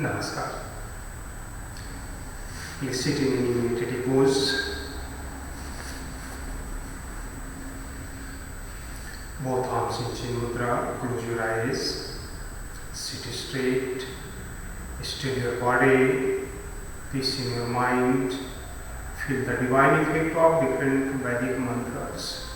Namaskar. Please sit in any meditative pose. Both arms in Chin Mudra. Close your eyes. Sit straight. Still your body. Peace in your mind. Feel the divine effect of different Vedic mantras.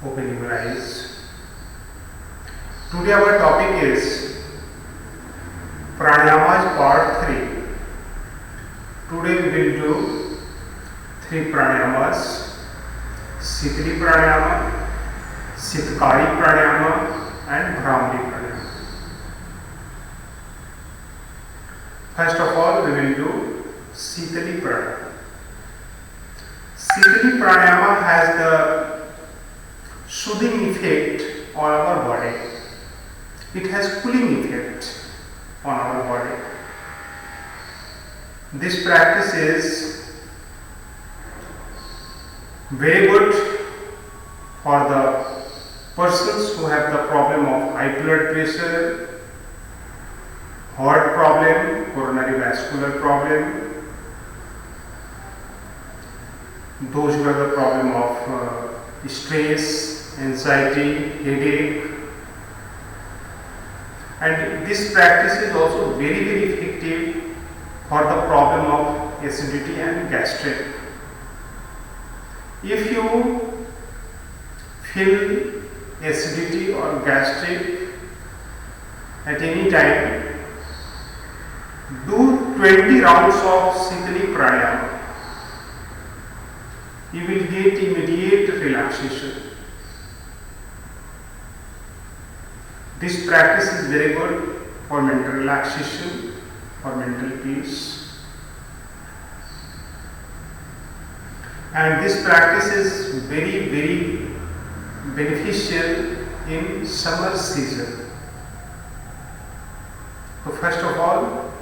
Opening your eyes. Today our topic is Pranayamas part 3. Today we will do 3 pranayamas: Sitali pranayama, Sitkari pranayama and Bhramari pranayama. First of all we will do Sitali pranayama. Sitali pranayama has the soothing effect on our body. It has cooling effect on our body. This practice is very good for the persons who have the problem of high blood pressure, heart problem, coronary vascular problem, those who have the problem of stress, anxiety, headache, and this practice is also very effective for the problem of acidity and gastric. If you feel acidity or gastric at any time, do 20 rounds of Sitali pranayama. You will get immediate relaxation. This practice is very good for mental relaxation, for mental peace. And this practice is very beneficial in summer season. So first of all,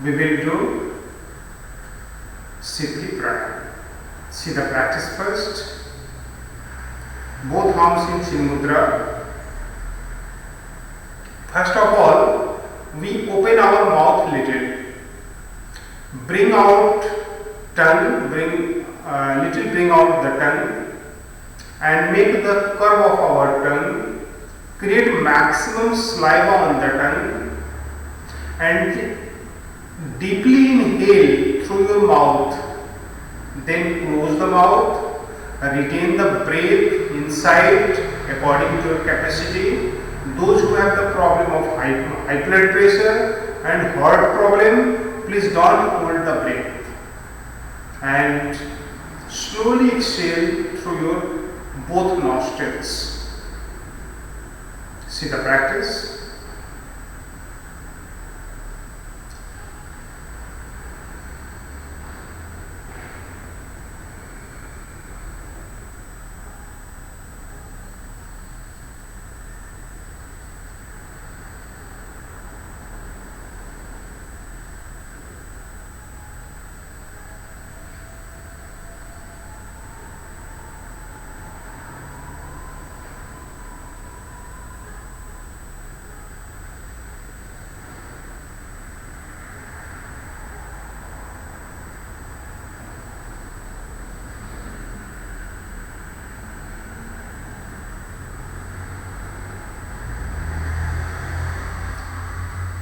we will do Sitali pranayama. See the practice first. Both arms in Chin Mudra. First of all, we open our mouth little. Bring out tongue, bring out the tongue and make the curve of our tongue. Create maximum saliva on the tongue and deeply inhale through your mouth. Then close the mouth, retain the breath inside according to your capacity. Those who have the problem of high blood pressure and heart problem, please don't hold the breath. And slowly exhale through your both nostrils. See the practice.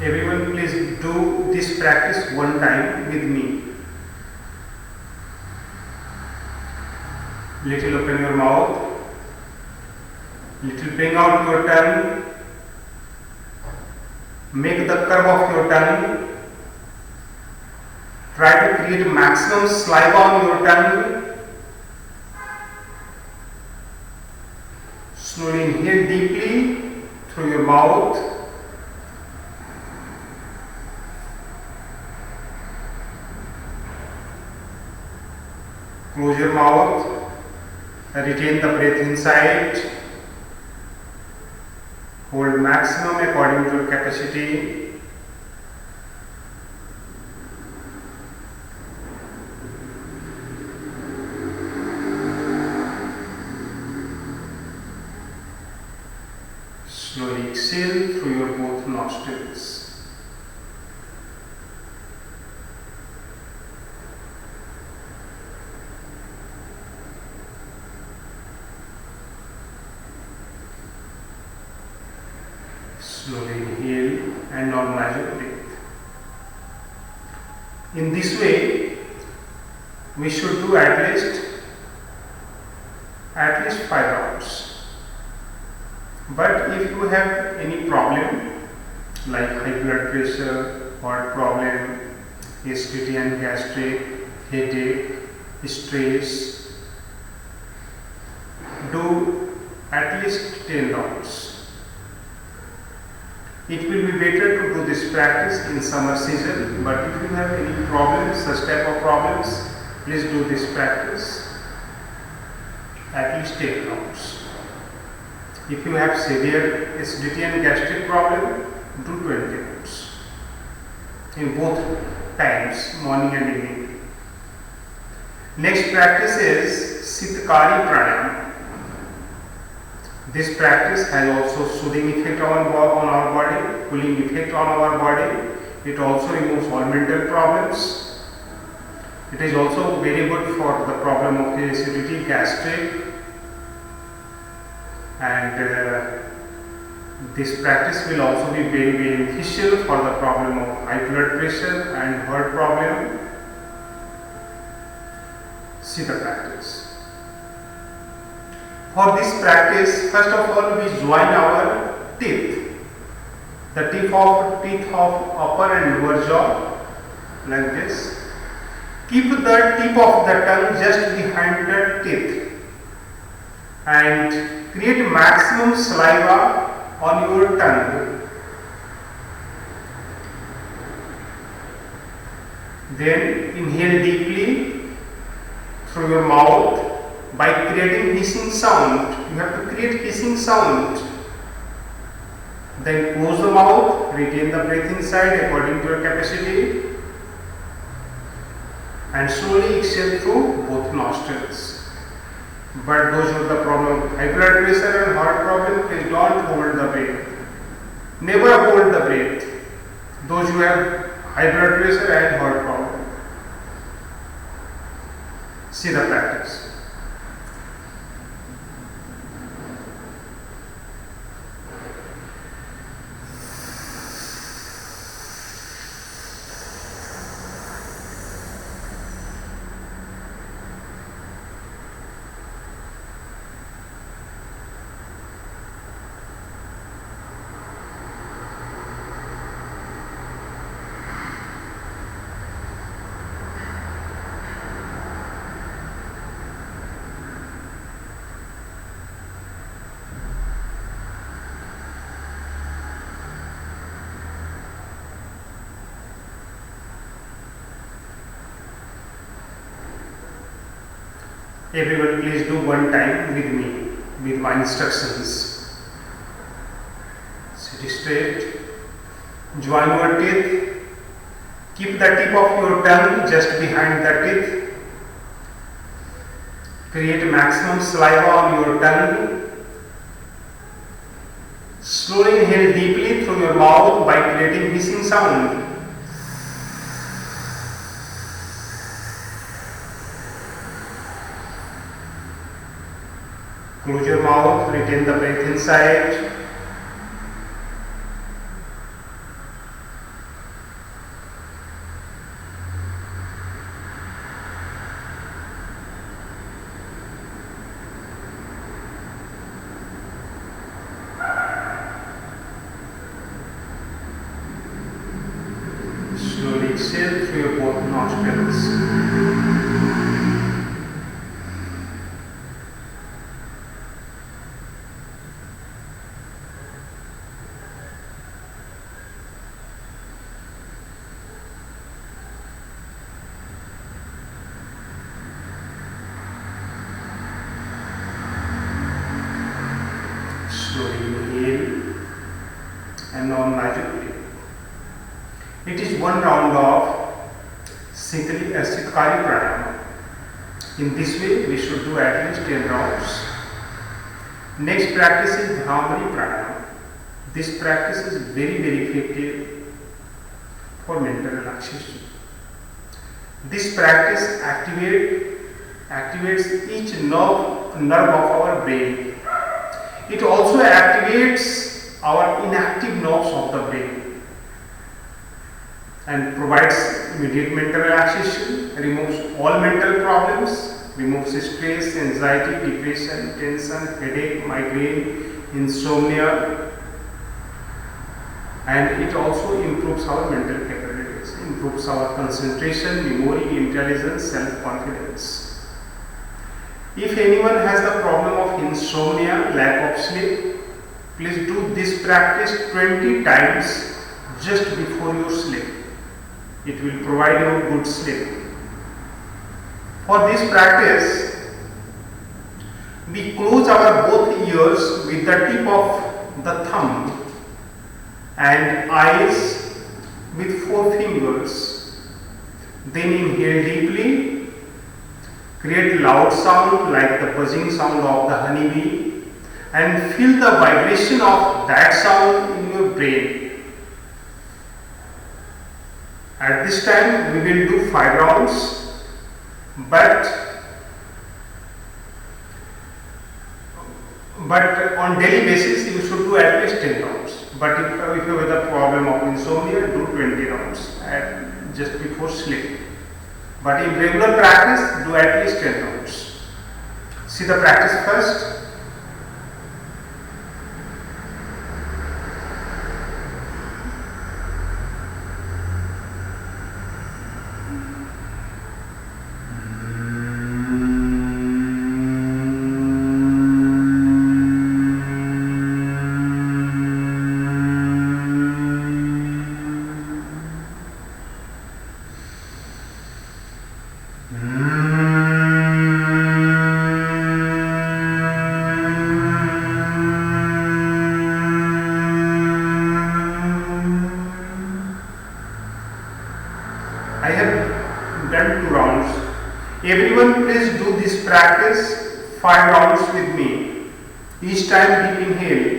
Everyone please do this practice one time with me. Little open your mouth, little bring out your tongue, make the curve of your tongue, try to create maximum saliva on your tongue. Slowly inhale deeply through your mouth. Close your mouth, retain the breath inside, hold maximum according to your capacity. Slowly exhale through your both nostrils. Slowly inhale and normalize your breath. In this way, we should do at least 5 rounds. But if you have any problem like high blood pressure, heart problem, acidity and gastric, headache, stress, do at least 10 rounds. It will be better to do this practice in summer season, but if you have any problems, such type of problems, please do this practice at least 10 rounds. If you have severe acidity and gastric problem, do 20 rounds in both times, morning and evening. Next practice is Sitkari Pranayama. This practice has also soothing effect on our body, cooling effect on our body. It also removes all mental problems. It is also very good for the problem of acidity, gastric, and this practice will also be very beneficial for the problem of high blood pressure and heart problem. See the practice. For this practice, first of all, we join our teeth. The teeth of upper and lower jaw, like this. Keep the tip of the tongue just behind the teeth and create maximum saliva on your tongue. Then inhale deeply through your mouth by creating hissing sound. You have to create hissing sound. Then close the mouth, retain the breath inside according to your capacity, and slowly exhale through both nostrils. But those who have the problem of high blood pressure and heart problem, please don't hold the breath. Never hold the breath. Those who have high blood pressure and heart problem. See the practice. Everyone please do one time with me, with my instructions. Sit straight, join your teeth, keep the tip of your tongue just behind the teeth, create maximum saliva on your tongue, slowly inhale deeply through your mouth by creating hissing sound. Close your mouth, retain the breath inside. Slowly exhale through your both nostrils. Slowly inhale and non-magically. It is one round of Sitkari Pranayama. In this way, we should do at least 10 rounds. Next practice is Bhramari Pranayama. This practice is very effective for mental relaxation. This practice activates each nerve of our brain. It also activates our inactive nerves of the brain and provides immediate mental relaxation, removes all mental problems, removes stress, anxiety, depression, tension, headache, migraine, insomnia, and it also improves our mental capabilities, improves our concentration, memory, intelligence, self-confidence. If anyone has the problem of insomnia, lack of sleep, please do this practice 20 times just before you sleep. It will provide you good sleep. For this practice, we close our both ears with the tip of the thumb and eyes with 4 fingers. Then inhale deeply. Create loud sound like the buzzing sound of the honeybee and feel the vibration of that sound in your brain. At this time we will do 5 rounds, but on daily basis you should do at least 10 rounds. But if you have the problem of insomnia, do 20 rounds just before sleep. But in regular practice, do at least 10 rounds. See the practice first. Everyone please do this practice 5 rounds with me. Each time deep inhale.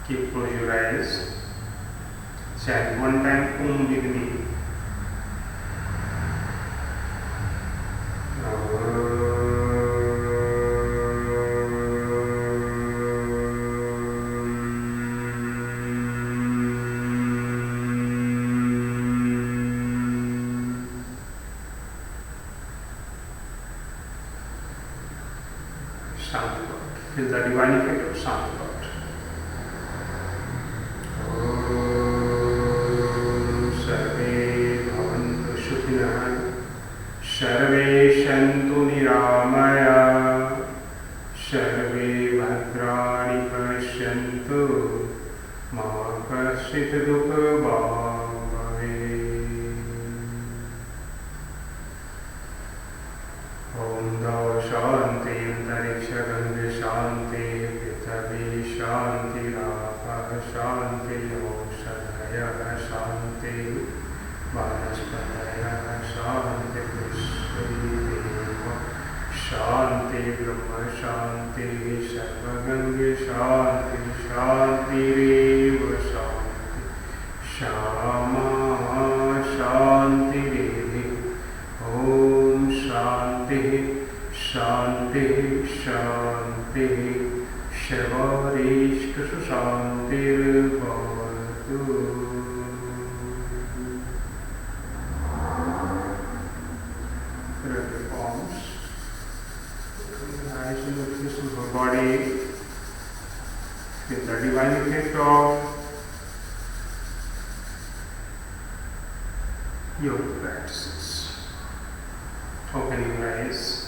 Keep close your eyes. Chant one time Om with me. Shanti God. Feel the divine effect of Shanti God. सर्वे सन्तु निरामया सर्वे भद्राणि पश्यन्तु मा कश्चित् दुःखभाग् भवेत्। ॐ शान्ति अन्तरिक्षगङ्गे शान्ति पृथिवी शान्तिरापः शान्ति औषधयः शान्ति वनस्पतयः शान्ति शांति ब्रह्म शांति सर्वगंगे शांति शांतिरेव शांति श्यामा शांतिरेधि। ओम शांति शांति शांति सर्वरेषु शांतिर्भवतु। Body with the divine effect of yoga practices. Open your eyes.